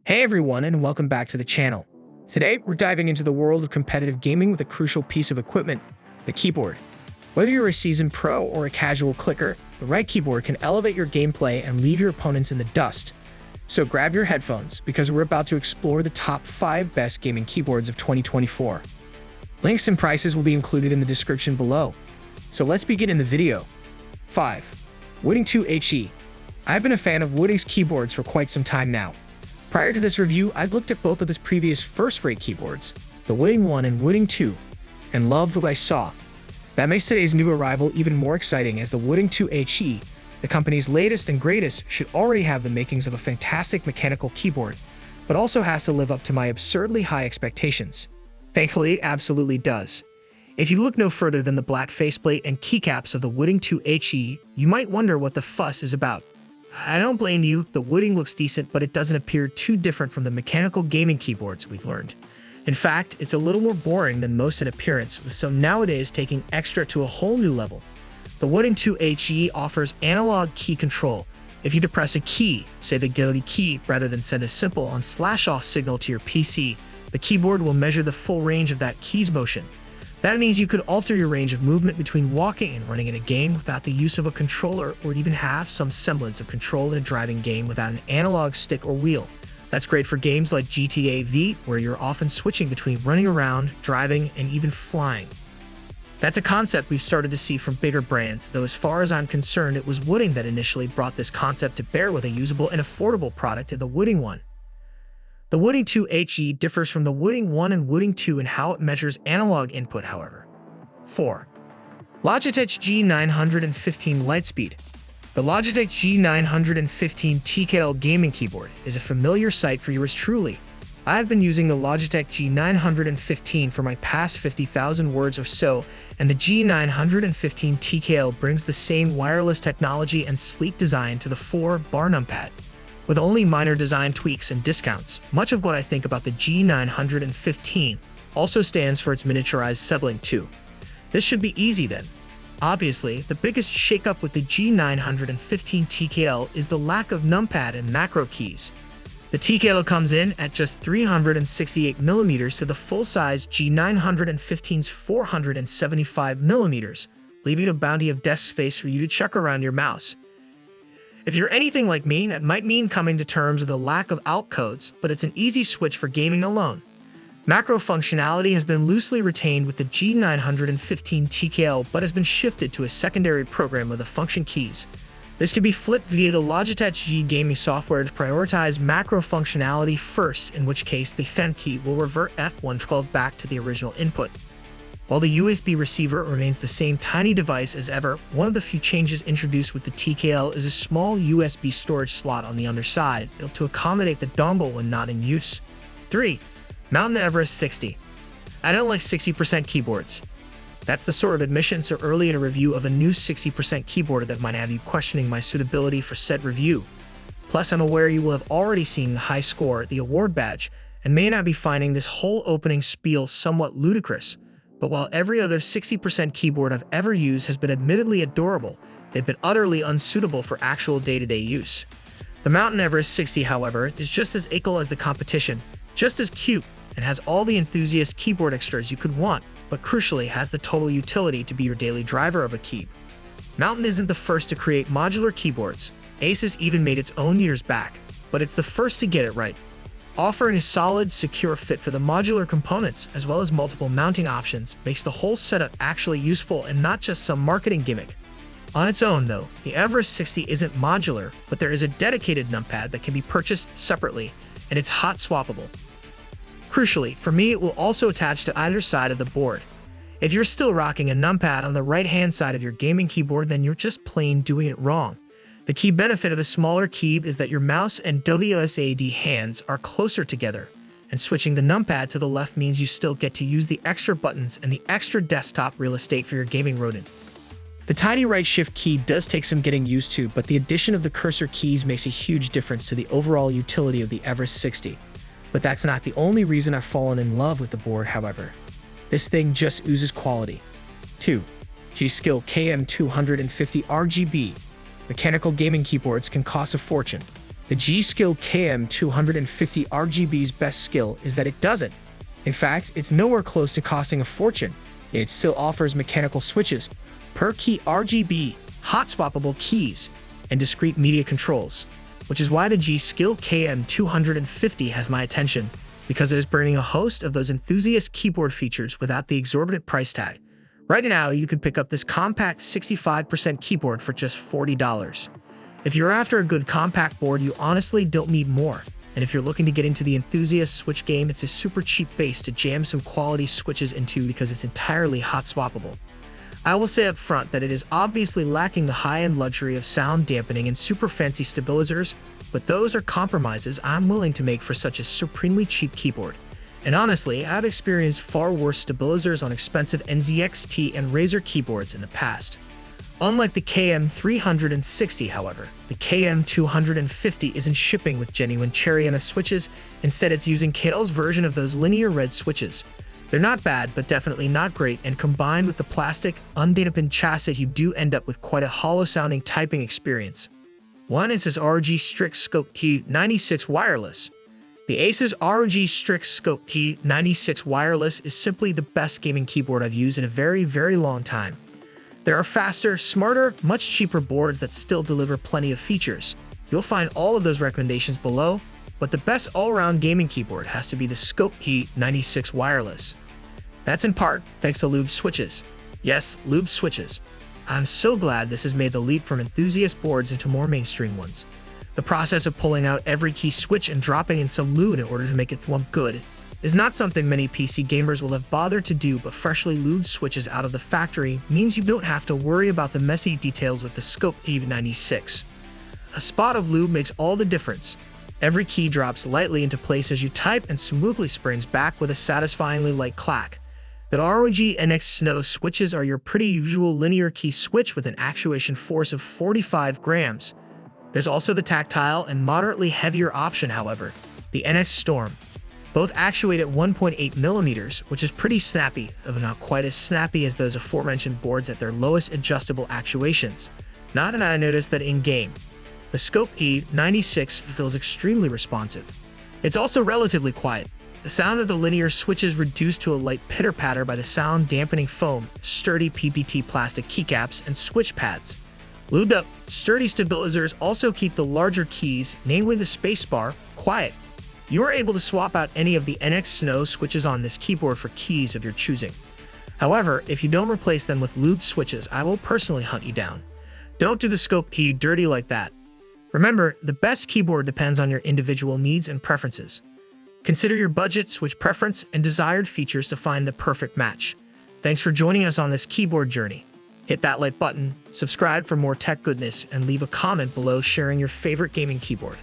Hey everyone, and welcome back to the channel. Today, we're diving into the world of competitive gaming with a crucial piece of equipment, the keyboard. Whether you're a seasoned pro or a casual clicker, the right keyboard can elevate your gameplay and leave your opponents in the dust. So grab your headphones, because we're about to explore the top 5 best gaming keyboards of 2024. Links and prices will be included in the description below. So let's begin in the video. 5. Wooting 2 HE. I've been a fan of Wooting's keyboards for quite some time now. Prior to this review, I've looked at both of his previous first-rate keyboards, the Wooting 1 and Wooting 2, and loved what I saw. That makes today's new arrival even more exciting, as the Wooting 2 HE, the company's latest and greatest, should already have the makings of a fantastic mechanical keyboard, but also has to live up to my absurdly high expectations. Thankfully, it absolutely does. If you look no further than the black faceplate and keycaps of the Wooting 2 HE, you might wonder what the fuss is about. I don't blame you, the Wooting looks decent, but it doesn't appear too different from the mechanical gaming keyboards we've learned. In fact, it's a little more boring than most in appearance, with some nowadays taking extra to a whole new level. The Wooting 2 HE offers analog key control. If you depress a key, say the guilty key, rather than send a simple on/off signal to your PC, the keyboard will measure the full range of that key's motion. That means you could alter your range of movement between walking and running in a game without the use of a controller, or even have some semblance of control in a driving game without an analog stick or wheel. That's great for games like GTA V, where you're often switching between running around, driving, and even flying. That's a concept we've started to see from bigger brands, though as far as I'm concerned, it was Wooting that initially brought this concept to bear with a usable and affordable product in the Wooting 1. The Wooting 2 HE differs from the Wooting 1 and Wooting 2 in how it measures analog input, however. 4. Logitech G915 Lightspeed. The Logitech G915 TKL gaming keyboard is a familiar sight for yours truly. I've been using the Logitech G915 for my past 50,000 words or so, and the G915 TKL brings the same wireless technology and sleek design to the 4-bar numpad. With only minor design tweaks and discounts, much of what I think about the G915 also stands for its miniaturized sibling too. This should be easy then. Obviously, the biggest shakeup with the G915 TKL is the lack of numpad and macro keys. The TKL comes in at just 368mm to the full-size G915's 475mm, leaving a bounty of desk space for you to chuck around your mouse. If you're anything like me, that might mean coming to terms with the lack of alt codes, but it's an easy switch for gaming alone. Macro functionality has been loosely retained with the G915 TKL, but has been shifted to a secondary program with the function keys. This can be flipped via the Logitech G gaming software to prioritize macro functionality first, in which case the Fen key will revert F112 back to the original input. While the USB receiver remains the same tiny device as ever, one of the few changes introduced with the TKL is a small USB storage slot on the underside, built to accommodate the dongle when not in use. 3. Mountain Everest 60. I don't like 60% keyboards. That's the sort of admission so early in a review of a new 60% keyboard that might have you questioning my suitability for said review. Plus, I'm aware you will have already seen the high score, the award badge, and may not be finding this whole opening spiel somewhat ludicrous. But while every other 60% keyboard I've ever used has been admittedly adorable, they've been utterly unsuitable for actual day-to-day use. The Mountain Everest 60, however, is just as equal as the competition, just as cute, and has all the enthusiast keyboard extras you could want, but crucially has the total utility to be your daily driver of a key. Mountain isn't the first to create modular keyboards. Asus even made its own years back, but it's the first to get it right. Offering a solid, secure fit for the modular components, as well as multiple mounting options, makes the whole setup actually useful and not just some marketing gimmick. On its own, though, the Everest 60 isn't modular, but there is a dedicated numpad that can be purchased separately, and it's hot swappable. Crucially, for me, it will also attach to either side of the board. If you're still rocking a numpad on the right-hand side of your gaming keyboard, then you're just plain doing it wrong. The key benefit of a smaller key is that your mouse and WSAD hands are closer together, and switching the numpad to the left means you still get to use the extra buttons and the extra desktop real estate for your gaming rodent. The tiny right shift key does take some getting used to, but the addition of the cursor keys makes a huge difference to the overall utility of the Everest 60. But that's not the only reason I've fallen in love with the board, however. This thing just oozes quality. 2. G-Skill KM250 RGB. Mechanical gaming keyboards can cost a fortune. The G.Skill KM250 RGB's best skill is that it doesn't. In fact, it's nowhere close to costing a fortune. It still offers mechanical switches, per-key RGB, hot-swappable keys, and discrete media controls, which is why the G.Skill KM250 has my attention, because it is bringing a host of those enthusiast keyboard features without the exorbitant price tag. Right now, you can pick up this compact 65% keyboard for just $40. If you're after a good compact board, you honestly don't need more. And if you're looking to get into the enthusiast switch game, it's a super cheap base to jam some quality switches into because it's entirely hot swappable. I will say up front that it is obviously lacking the high-end luxury of sound dampening and super fancy stabilizers, but those are compromises I'm willing to make for such a supremely cheap keyboard. And honestly, I've experienced far worse stabilizers on expensive NZXT and Razer keyboards in the past. Unlike the KM360, however, the KM250 isn't shipping with genuine Cherry NF switches. Instead, it's using Kailh's version of those linear red switches. They're not bad, but definitely not great, and combined with the plastic, undampened chassis, you do end up with quite a hollow-sounding typing experience. One is this ROG Strix Scope T96 Wireless. The Asus ROG Strix Scope T96 Wireless is simply the best gaming keyboard I've used in a very, very long time. There are faster, smarter, much cheaper boards that still deliver plenty of features. You'll find all of those recommendations below, but the best all-around gaming keyboard has to be the Scope T96 Wireless. That's in part thanks to Lube switches. Yes, Lube switches. I'm so glad this has made the leap from enthusiast boards into more mainstream ones. The process of pulling out every key switch and dropping in some lube in order to make it thwump good is not something many PC gamers will have bothered to do, but freshly lubed switches out of the factory means you don't have to worry about the messy details with the Scope T96. A spot of lube makes all the difference. Every key drops lightly into place as you type and smoothly springs back with a satisfyingly light clack. The ROG NX Snow switches are your pretty usual linear key switch with an actuation force of 45 grams. There's also the tactile and moderately heavier option, however, the NX Storm. Both actuate at 1.8 millimeters, which is pretty snappy, though not quite as snappy as those aforementioned boards at their lowest adjustable actuations. Not that I noticed that in-game. The Scope T96 feels extremely responsive. It's also relatively quiet. The sound of the linear switch is reduced to a light pitter-patter by the sound-dampening foam, sturdy PBT plastic keycaps, and switch pads. Lubed up, sturdy stabilizers also keep the larger keys, namely the spacebar, quiet. You are able to swap out any of the NX Snow switches on this keyboard for keys of your choosing. However, if you don't replace them with lubed switches, I will personally hunt you down. Don't do the Scope key dirty like that. Remember, the best keyboard depends on your individual needs and preferences. Consider your budget, switch preference, and desired features to find the perfect match. Thanks for joining us on this keyboard journey. Hit that like button, subscribe for more tech goodness, and leave a comment below sharing your favorite gaming keyboard.